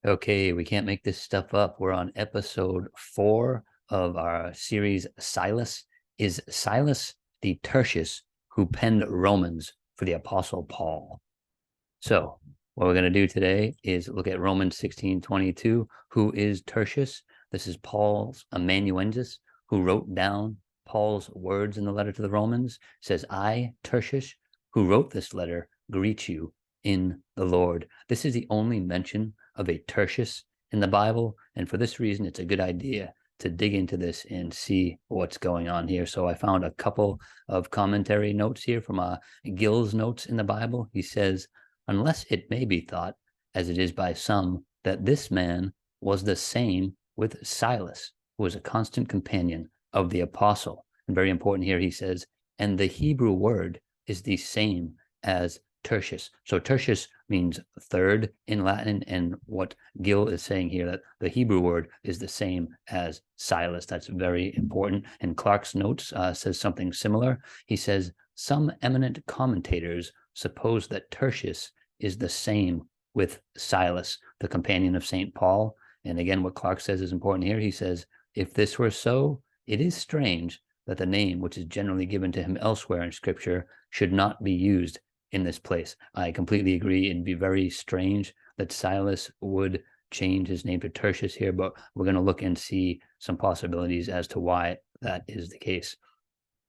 Okay, we can't make this stuff up. We're on episode 4 of our series, Silas. Is Silas the Tertius who penned Romans for the Apostle Paul? So, what we're going to do today is look at Romans 16:22. Who is Tertius? This is Paul's amanuensis, who wrote down Paul's words in the letter to the Romans. It says, I, Tertius, who wrote this letter, greet you in the Lord. This is the only mention of a Tertius in the Bible, and for this reason, it's a good idea to dig into this and see what's going on here. So I found a couple of commentary notes here from Gill's notes in the Bible. He says, unless it may be thought, as it is by some, that this man was the same with Silas, who was a constant companion of the apostle. And very important here, he says, and the Hebrew word is the same as Tertius. So Tertius means third in Latin, and what Gill is saying here, that the Hebrew word is the same as Silas. That's very important. And Clarke's notes says something similar. He says, some eminent commentators suppose that Tertius is the same with Silas, the companion of St. Paul. And again, what Clarke says is important here. He says, if this were so, it is strange that the name which is generally given to him elsewhere in Scripture should not be used in this place. I completely agree. It'd be very strange that Silas would change his name to Tertius here, but we're going to look and see some possibilities as to why that is the case.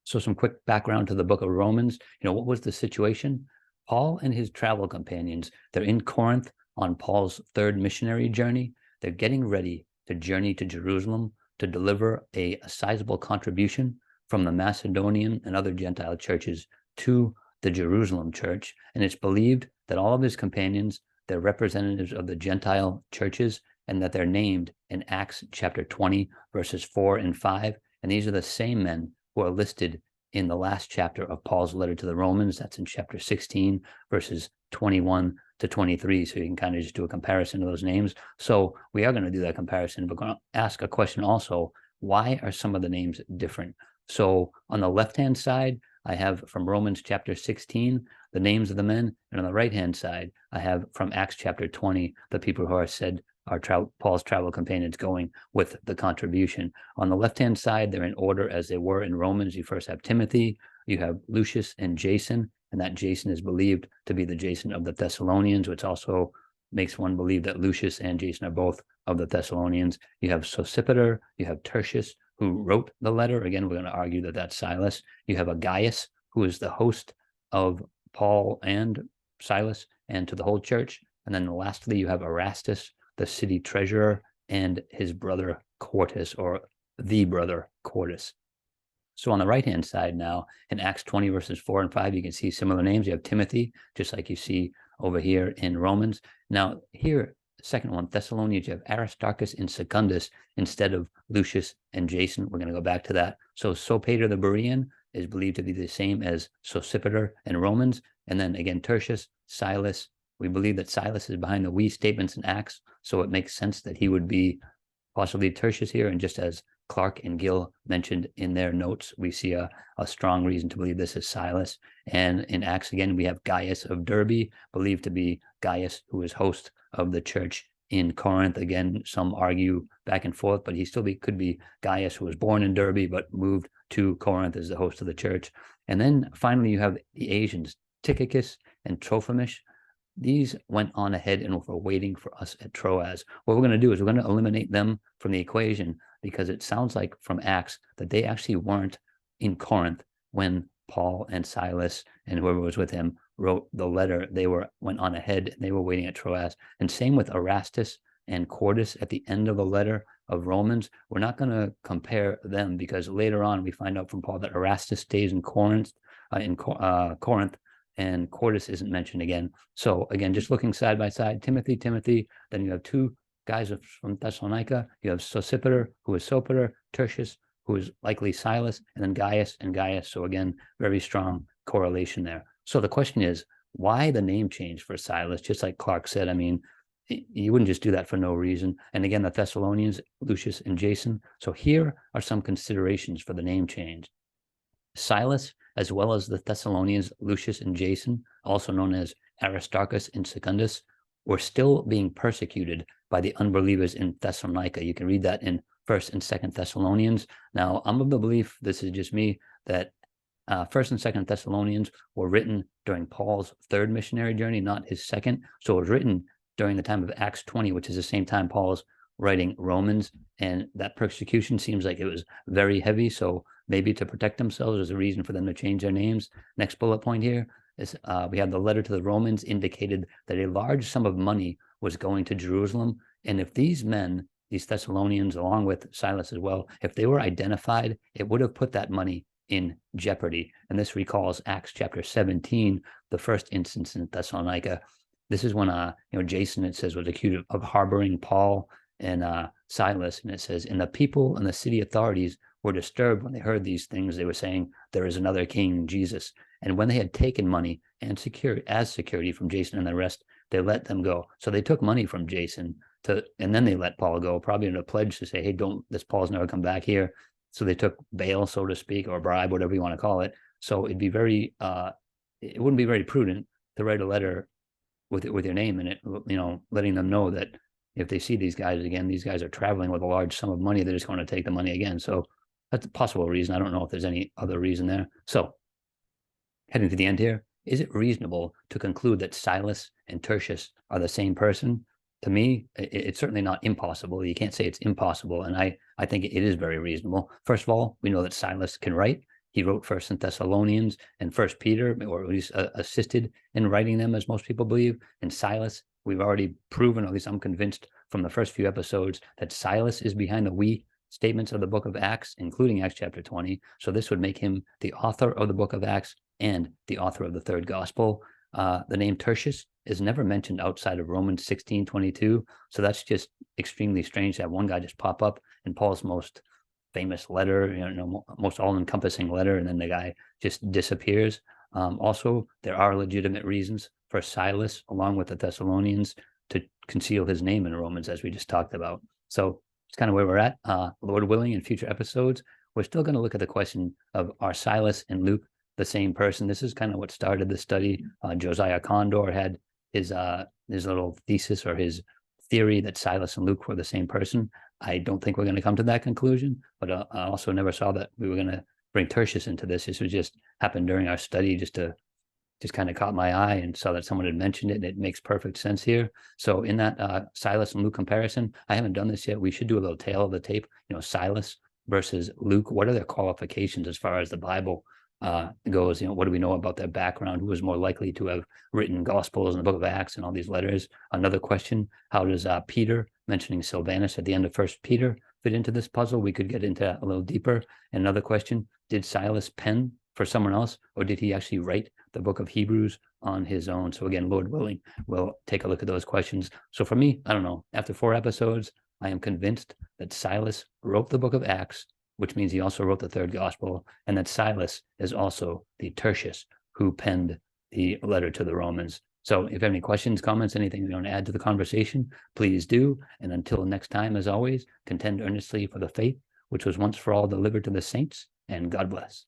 So some quick background to the book of Romans. What was the situation? Paul and his travel companions, they're in Corinth on Paul's third missionary journey. They're getting ready to journey to Jerusalem to deliver a sizable contribution from the Macedonian and other Gentile churches to the Jerusalem church. And it's believed that all of his companions, they're representatives of the Gentile churches, and that they're named in Acts chapter 20, verses 4 and 5. And these are the same men who are listed in the last chapter of Paul's letter to the Romans. That's in chapter 16, verses 21 to 23. So you can kind of just do a comparison of those names. So we are going to do that comparison, but we're going to ask a question also. Why are some of the names different? So on the left-hand side, I have from Romans chapter 16, the names of the men. And on the right-hand side, I have from Acts chapter 20, the people who are said are Paul's travel companions going with the contribution. On the left-hand side, they're in order as they were in Romans. You first have Timothy, you have Lucius and Jason, and that Jason is believed to be the Jason of the Thessalonians, which also makes one believe that Lucius and Jason are both of the Thessalonians. You have Sosipater, you have Tertius, who wrote the letter. Again, we're going to argue that that's Silas. You have a Gaius, who is the host of Paul and Silas and to the whole church. And then lastly, you have Erastus, the city treasurer, and his brother Quartus, or the brother Quartus. So on the right-hand side now, in Acts 20, verses 4 and 5, you can see similar names. You have Timothy, just like you see over here in Romans. Now here, second one, Thessalonians, you have Aristarchus and Secundus instead of Lucius and Jason. We're going to go back to that. So Sopater the Berean is believed to be the same as Sosipater in Romans. And then again, Tertius, Silas. We believe that Silas is behind the we statements in Acts, so it makes sense that he would be possibly Tertius here. And just as Clarke and Gill mentioned in their notes, we see a strong reason to believe this is Silas. And in Acts, again, we have Gaius of Derbe, believed to be Gaius, who is host of the church in Corinth. Again, some argue back and forth, but he still could be Gaius, who was born in Derbe, but moved to Corinth as the host of the church. And then finally, you have the Asians, Tychicus and Trophimus. These went on ahead and were waiting for us at Troas. What we're going to do is we're going to eliminate them from the equation, because it sounds like from Acts that they actually weren't in Corinth when Paul and Silas and whoever was with him wrote the letter. They went on ahead and they were waiting at Troas. And same with Erastus and Quartus at the end of the letter of Romans. We're not going to compare them, because later on we find out from Paul that Erastus stays in Corinth, and Quartus isn't mentioned again. So again, just looking side by side, Timothy, then you have two guys from Thessalonica. You have Sosipater, who is Sopater, Tertius, who is likely Silas, and then Gaius and Gaius. So again, very strong correlation there. So the question is, why the name change for Silas? Just like Clarke said, I mean, you wouldn't just do that for no reason. And again, the Thessalonians, Lucius and Jason. So here are some considerations for the name change. Silas, as well as the Thessalonians, Lucius and Jason, also known as Aristarchus and Secundus, were still being persecuted by the unbelievers in Thessalonica. You can read that in 1st and 2nd Thessalonians. Now, I'm of the belief, this is just me, that 1st and 2nd Thessalonians were written during Paul's third missionary journey, not his second. So it was written during the time of Acts 20, which is the same time Paul's writing Romans, and that persecution seems like it was very heavy. So maybe to protect themselves, there's a reason for them to change their names. Next bullet point here is we have the letter to the Romans indicated that a large sum of money was going to Jerusalem. And if these men, these Thessalonians, along with Silas as well, if they were identified, it would have put that money in jeopardy. And this recalls Acts chapter 17, the first instance in Thessalonica. This is when Jason, it says, was accused of harboring Paul and Silas, and it says, and the people and the city authorities were disturbed when they heard these things. They were saying, there is another king, Jesus. And when they had taken money and security from Jason and the rest, they let them go. So they took money from Jason and then they let Paul go, probably in a pledge to say, hey, this Paul's never come back here. So they took bail, so to speak, or bribe, whatever you want to call it. So it'd be it wouldn't be very prudent to write a letter with your name in it, letting them know that if they see these guys again, these guys are traveling with a large sum of money, they're just going to take the money again. So that's a possible reason. I don't know if there's any other reason there. So heading to the end here, is it reasonable to conclude that Silas and Tertius are the same person? To me, it's certainly not impossible. You can't say it's impossible. And I think it is very reasonable. First of all, we know that Silas can write. He wrote 1st and Thessalonians and 1st Peter, or at least assisted in writing them, as most people believe. And Silas, we've already proven, at least I'm convinced from the first few episodes, that Silas is behind the we statements of the book of Acts, including Acts chapter 20. So this would make him the author of the book of Acts and the author of the third gospel. The name Tertius is never mentioned outside of Romans 16:22. So that's just extremely strange to have one guy just pop up in Paul's most famous letter, most all-encompassing letter, and then the guy just disappears. Also, there are legitimate reasons for Silas, along with the Thessalonians, to conceal his name in Romans, as we just talked about. So it's kind of where we're at. Lord willing, in future episodes, we're still going to look at the question of, are Silas and Luke the same person? This is kind of what started the study. Josiah Condor had his little thesis, or his theory, that Silas and Luke were the same person. I don't think we're going to come to that conclusion, but I also never saw that we were going to bring Tertius into this. This was just happened during our study, just kind of caught my eye and saw that someone had mentioned it, and it makes perfect sense here. So in that Silas and Luke comparison, I haven't done this yet. We should do a little tail of the tape, Silas versus Luke. What are their qualifications as far as the Bible goes? What do we know about their background? Who is more likely to have written Gospels and the book of Acts and all these letters? Another question, how does Peter mentioning Silvanus at the end of 1st Peter fit into this puzzle? We could get into that a little deeper. And another question, did Silas pen for someone else, or did he actually write the book of Hebrews on his own? So again, Lord willing, we'll take a look at those questions. So for me, I don't know, after 4 episodes, I am convinced that Silas wrote the book of Acts, which means he also wrote the third gospel, and that Silas is also the Tertius who penned the letter to the Romans. So if you have any questions, comments, anything you want to add to the conversation, please do. And until next time, as always, contend earnestly for the faith which was once for all delivered to the saints, and God bless.